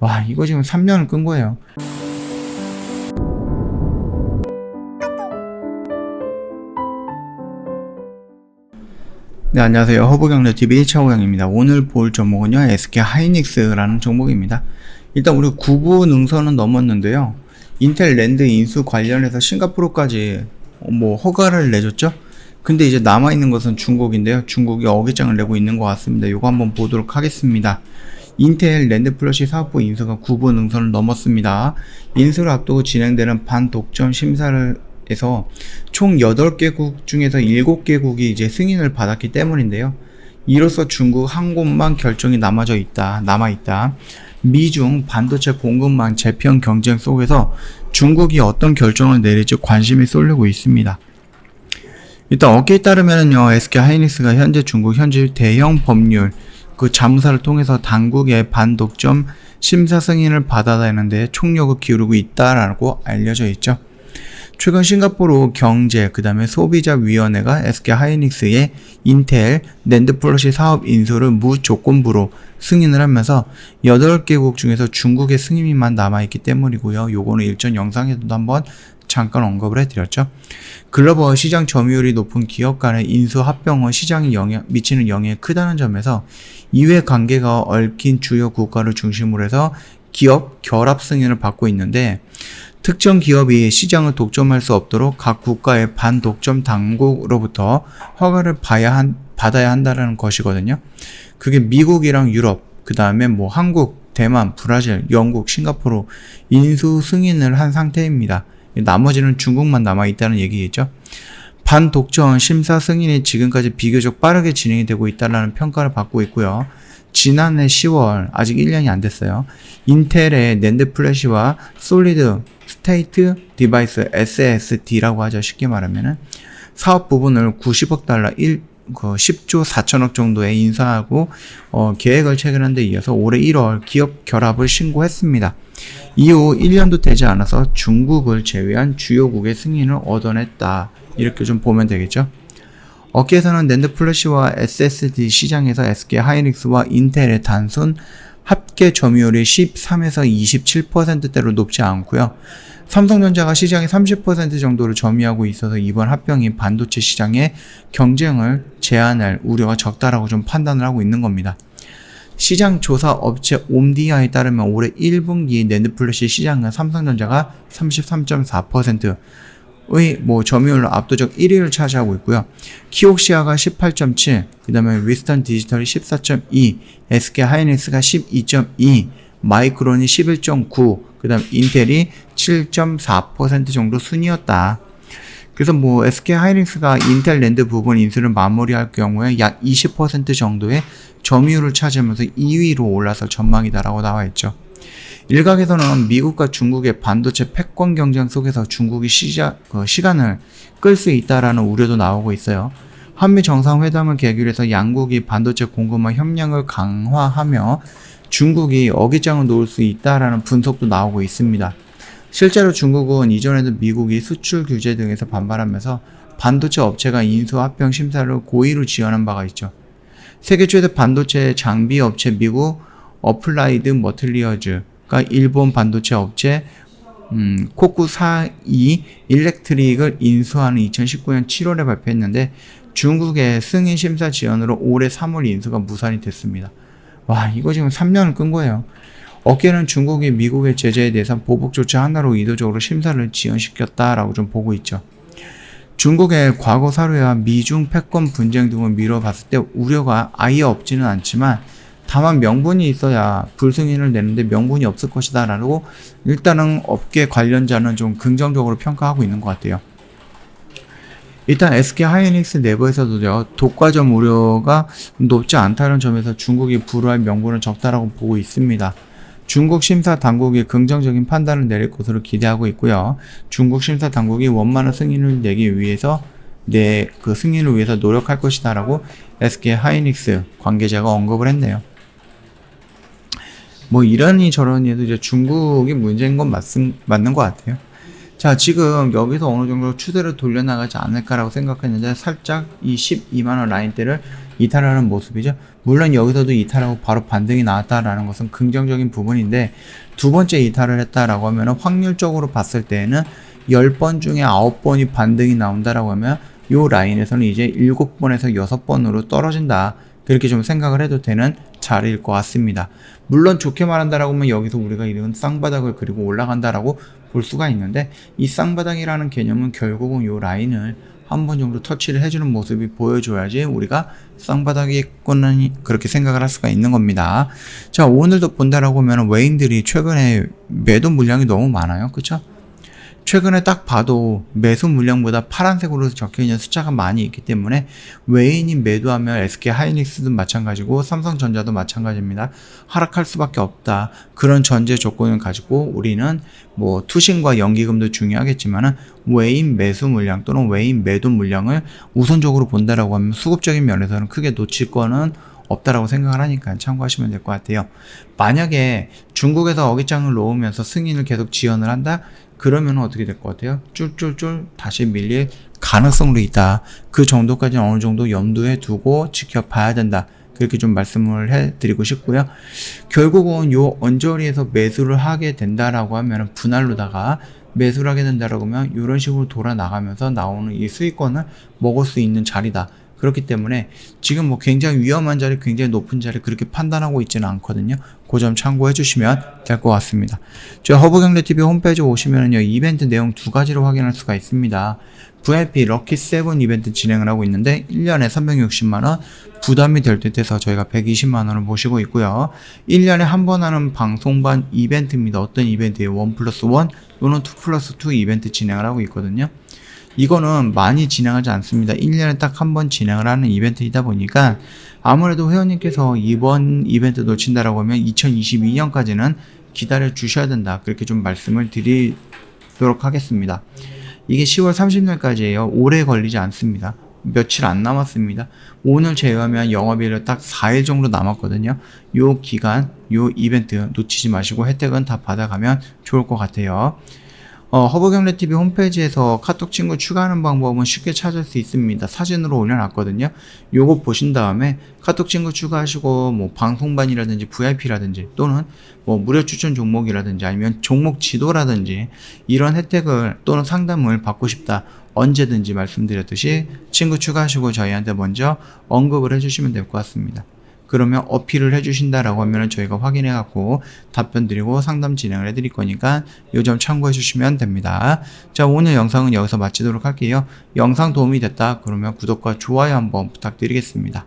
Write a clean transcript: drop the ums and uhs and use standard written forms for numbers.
와, 이거 지금 3년을 끈 거예요. 네, 안녕하세요. 허브경제TV 최호영입니다. 오늘 볼 종목은요, SK 하이닉스라는 종목입니다. 일단 우리 구부 능선은 넘었는데요. 인텔 랜드 인수 관련해서 싱가포르까지 허가를 내줬죠? 근데 이제 남아있는 것은 중국인데요. 중국이 어깃장을 내고 있는 것 같습니다. 이거 한번 보도록 하겠습니다. 인텔 랜드 플러시 사업부 인수가 구부 능선을 넘었습니다. 인수를 앞두고 진행되는 반독점 심사를 해서 총 8개국 중에서 7개국이 이제 승인을 받았기 때문인데요. 이로써 중국 한 곳만 결정이 남아있다. 미중 반도체 공급망 재편 경쟁 속에서 중국이 어떤 결정을 내릴지 관심이 쏠리고 있습니다. 일단 업계에 따르면요, SK 하이닉스가 현재 중국 현지 대형 법률 자무사를 통해서 당국의 반독점 심사 승인을 받아내는데 총력을 기울이고 있다라고 알려져 있죠. 최근 싱가포르 경제 그다음에 소비자위원회가 SK 하이닉스의 인텔 랜드 플러시 사업 인수를 무조건부로 승인을 하면서 8개국 중에서 중국의 승인만 남아있기 때문이고요. 요거는 일전 영상에서도 한번 잠깐 언급을 해드렸죠. 글로벌 시장 점유율이 높은 기업 간의 인수 합병은 시장에 미치는 영향이 크다는 점에서 이외 관계가 얽힌 주요 국가를 중심으로 해서 기업 결합 승인을 받고 있는데, 특정 기업이 시장을 독점할 수 없도록 각 국가의 반독점 당국으로부터 허가를 받아야 한다는 것이거든요. 그게 미국이랑 유럽, 그 다음에 한국, 대만, 브라질, 영국, 싱가포르 인수 승인을 한 상태입니다. 나머지는 중국만 남아있다는 얘기겠죠. 반독점 심사 승인이 지금까지 비교적 빠르게 진행이 되고 있다는 평가를 받고 있고요. 지난해 10월, 아직 1년이 안 됐어요. 인텔의 낸드 플래시와 솔리드 스테이트 디바이스 SSD라고 하죠. 쉽게 말하면은 사업 부분을 90억 달러 10조 4천억 정도에 인수하고 계획을 체결한 데 이어서 올해 1월 기업 결합을 신고했습니다. 이후 1년도 되지 않아서 중국을 제외한 주요국의 승인을 얻어냈다. 이렇게 좀 보면 되겠죠. 업계에서는 낸드 플래시와 SSD 시장에서 SK 하이닉스와 인텔의 단순 합계 점유율이 13에서 27%대로 높지 않고요. 삼성전자가 시장의 30% 정도를 점유하고 있어서 이번 합병이 반도체 시장의 경쟁을 제한할 우려가 적다라고 좀 판단을 하고 있는 겁니다. 시장 조사 업체 옴디아에 따르면 올해 1분기 낸드 플래시 시장은 삼성전자가 33.4%의 점유율로 압도적 1위를 차지하고 있고요. 키옥시아가 18.7, 그 다음에 위스턴 디지털이 14.2, SK 하이닉스가 12.2, 마이크론이 11.9, 그 다음 인텔이 7.4% 정도 순이었다. 그래서 SK 하이닉스가 인텔 랜드 부분 인수를 마무리할 경우에 약 20% 정도의 점유율을 차지하면서 2위로 올라설 전망이다라고 나와 있죠. 일각에서는 미국과 중국의 반도체 패권 경쟁 속에서 중국이 시간을 끌 수 있다라는 우려도 나오고 있어요. 한미 정상회담을 계기로 해서 양국이 반도체 공급망 협력을 강화하며 중국이 어깃장을 놓을 수 있다라는 분석도 나오고 있습니다. 실제로 중국은 이전에도 미국이 수출 규제 등에서 반발하면서 반도체 업체가 인수 합병 심사를 고의로 지원한 바가 있죠. 세계 최대 반도체 장비 업체 미국 어플라이드 머틀리얼즈가 일본 반도체 업체 코쿠사이 일렉트릭을 인수하는 2019년 7월에 발표했는데, 중국의 승인 심사 지연으로 올해 3월 인수가 무산이 됐습니다. 와, 이거 지금 3년을 끈 거예요. 업계는 중국이 미국의 제재에 대해서 보복 조치 하나로 의도적으로 심사를 지연시켰다라고 좀 보고 있죠. 중국의 과거 사례와 미중 패권 분쟁 등을 미뤄봤을 때 우려가 아예 없지는 않지만, 다만 명분이 있어야 불승인을 내는데 명분이 없을 것이다 라고 일단은 업계 관련자는 좀 긍정적으로 평가하고 있는 것 같아요. 일단 SK 하이닉스 내부에서도요, 독과점 우려가 높지 않다는 점에서 중국이 불허할 명분은 적다라고 보고 있습니다. 중국 심사 당국이 긍정적인 판단을 내릴 것으로 기대하고 있고요. 중국 심사 당국이 원만한 승인을 내기 위해서 승인을 위해서 노력할 것이다라고 SK 하이닉스 관계자가 언급을 했네요. 이러니 저러니 해도 이제 중국이 문제인 건 맞는 것 같아요. 자, 지금 여기서 어느 정도 추세를 돌려나가지 않을까라고 생각했는데 살짝 이 12만원 라인대를 이탈하는 모습이죠. 물론 여기서도 이탈하고 바로 반등이 나왔다라는 것은 긍정적인 부분인데, 두 번째 이탈을 했다라고 하면 확률적으로 봤을 때에는 10번 중에 9번이 반등이 나온다라고 하면 요 라인에서는 이제 7번에서 6번으로 떨어진다, 그렇게 좀 생각을 해도 되는 자리일 것 같습니다. 물론 좋게 말한다라고 하면 여기서 우리가 이런 쌍바닥을 그리고 올라간다라고 볼 수가 있는데, 이 쌍바닥이라는 개념은 결국은 요 라인을 한 번 정도 터치를 해주는 모습이 보여줘야지 우리가 쌍바닥이겠구나 그렇게 생각을 할 수가 있는 겁니다. 자, 오늘도 본다라고 하면 외인들이 최근에 매도 물량이 너무 많아요. 그쵸? 최근에 딱 봐도 매수 물량보다 파란색으로 적혀있는 숫자가 많이 있기 때문에 외인이 매도하면 SK하이닉스도 마찬가지고 삼성전자도 마찬가지입니다. 하락할 수밖에 없다. 그런 전제 조건을 가지고 우리는 뭐 투신과 연기금도 중요하겠지만 외인 매수 물량 또는 외인 매도 물량을 우선적으로 본다라고 하면 수급적인 면에서는 크게 놓칠 거는 없다라고 생각을 하니까 참고하시면 될 것 같아요. 만약에 중국에서 어깃장을 놓으면서 승인을 계속 지연을 한다? 그러면 어떻게 될 것 같아요? 쫄쫄쫄 다시 밀릴 가능성도 있다. 그 정도까지는 어느 정도 염두에 두고 지켜봐야 된다. 그렇게 좀 말씀을 해드리고 싶고요. 결국은 요 언저리에서 매수를 하게 된다라고 하면 분할로다가 매수를 하게 된다라고 하면 이런 식으로 돌아 나가면서 나오는 이 수익권을 먹을 수 있는 자리다. 그렇기 때문에 지금 뭐 굉장히 위험한 자리, 굉장히 높은 자리 그렇게 판단하고 있지는 않거든요. 그 점 참고해 주시면 될 것 같습니다. 저희 허브경제TV 홈페이지 오시면은요, 이벤트 내용 두 가지로 확인할 수가 있습니다. VIP 럭키 7 이벤트 진행을 하고 있는데 1년에 360만원 부담이 될 듯해서 저희가 120만원을 모시고 있고요. 1년에 한 번 하는 방송반 이벤트입니다. 어떤 이벤트예요? 1+1 또는 2+2 이벤트 진행을 하고 있거든요. 이거는 많이 진행하지 않습니다. 1년에 딱 한 번 진행을 하는 이벤트이다 보니까 아무래도 회원님께서 이번 이벤트 놓친다라고 하면 2022년까지는 기다려 주셔야 된다. 그렇게 좀 말씀을 드리도록 하겠습니다. 이게 10월 30일까지예요. 오래 걸리지 않습니다. 며칠 안 남았습니다. 오늘 제외하면 영업일을 딱 4일 정도 남았거든요. 요 기간, 요 이벤트 놓치지 마시고 혜택은 다 받아가면 좋을 것 같아요. 허브경제TV 홈페이지에서 카톡 친구 추가하는 방법은 쉽게 찾을 수 있습니다. 사진으로 올려놨거든요. 요거 보신 다음에 카톡 친구 추가하시고 뭐 방송반이라든지 VIP라든지 또는 뭐 무료 추천 종목이라든지 아니면 종목 지도라든지 이런 혜택을 또는 상담을 받고 싶다. 언제든지 말씀드렸듯이 친구 추가하시고 저희한테 먼저 언급을 해주시면 될 것 같습니다. 그러면 어필을 해주신다라고 하면 저희가 확인해갖고 답변 드리고 상담 진행을 해드릴 거니까 이 점 참고해 주시면 됩니다. 자, 오늘 영상은 여기서 마치도록 할게요. 영상 도움이 됐다 그러면 구독과 좋아요 한번 부탁드리겠습니다.